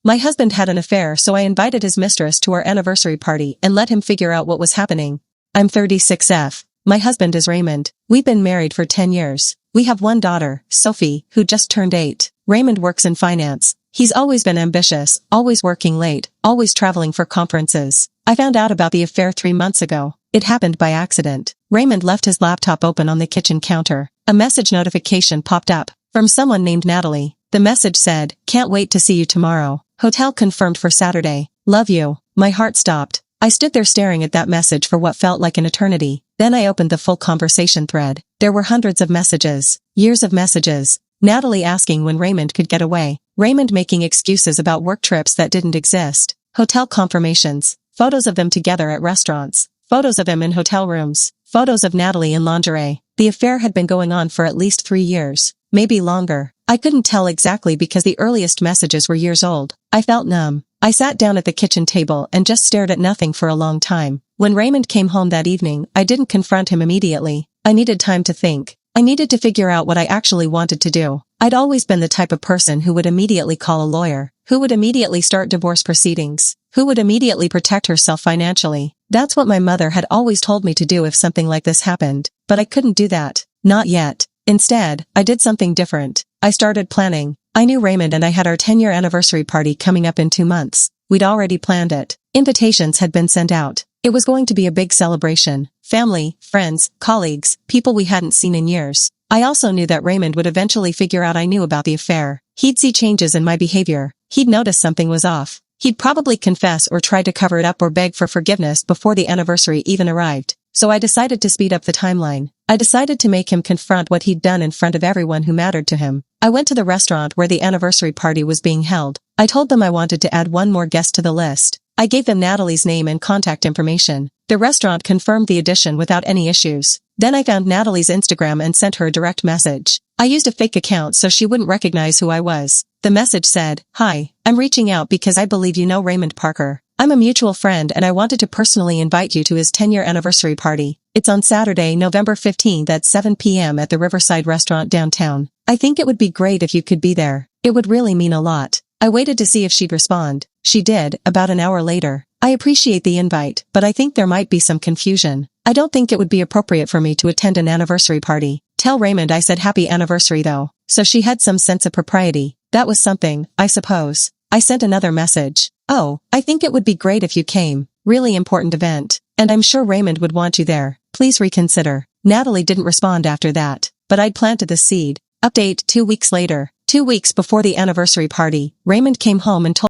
My husband had an affair, so I invited his mistress to our anniversary party and let him figure out what was happening. I'm 36F. My husband is Raymond. We've been married for 10 years. We have one daughter, Sophie, who just turned 8. Raymond works in finance. He's always been ambitious, always working late, always traveling for conferences. I found out about the affair 3 months ago. It happened by accident. Raymond left his laptop open on the kitchen counter. A message notification popped up from someone named Natalie. The message said, "Can't wait to see you tomorrow. Hotel confirmed for Saturday. Love you." My heart stopped. I stood there staring at that message for what felt like an eternity. Then I opened the full conversation thread. There were hundreds of messages. Years of messages. Natalie asking when Raymond could get away. Raymond making excuses about work trips that didn't exist. Hotel confirmations. Photos of them together at restaurants. Photos of him in hotel rooms. Photos of Natalie in lingerie. The affair had been going on for at least 3 years. Maybe longer. I couldn't tell exactly because the earliest messages were years old. I felt numb. I sat down at the kitchen table and just stared at nothing for a long time. When Raymond came home that evening, I didn't confront him immediately. I needed time to think. I needed to figure out what I actually wanted to do. I'd always been the type of person who would immediately call a lawyer, who would immediately start divorce proceedings, who would immediately protect herself financially. That's what my mother had always told me to do if something like this happened. But I couldn't do that. Not yet. Instead, I did something different. I started planning. I knew Raymond and I had our 10-year anniversary party coming up in 2 months. We'd already planned it. Invitations had been sent out. It was going to be a big celebration. Family, friends, colleagues, people we hadn't seen in years. I also knew that Raymond would eventually figure out I knew about the affair. He'd see changes in my behavior. He'd notice something was off. He'd probably confess or try to cover it up or beg for forgiveness before the anniversary even arrived. So I decided to speed up the timeline. I decided to make him confront what he'd done in front of everyone who mattered to him. I went to the restaurant where the anniversary party was being held. I told them I wanted to add one more guest to the list. I gave them Natalie's name and contact information. The restaurant confirmed the addition without any issues. Then I found Natalie's Instagram and sent her a direct message. I used a fake account so she wouldn't recognize who I was. The message said, "Hi, I'm reaching out because I believe you know Raymond Parker. I'm a mutual friend and I wanted to personally invite you to his 10-year anniversary party. It's on Saturday, November 15th at 7 p.m. at the Riverside restaurant downtown. I think it would be great if you could be there. It would really mean a lot." I waited to see if she'd respond. She did, about an hour later. "I appreciate the invite, but I think there might be some confusion. I don't think it would be appropriate for me to attend an anniversary party. Tell Raymond I said happy anniversary though." So she had some sense of propriety. That was something, I suppose. I sent another message. "Oh, I think it would be great if you came. Really important event. And I'm sure Raymond would want you there. Please reconsider." Natalie didn't respond after that, but I'd planted the seed. Update 2 weeks later. 2 weeks before the anniversary party, Raymond came home and told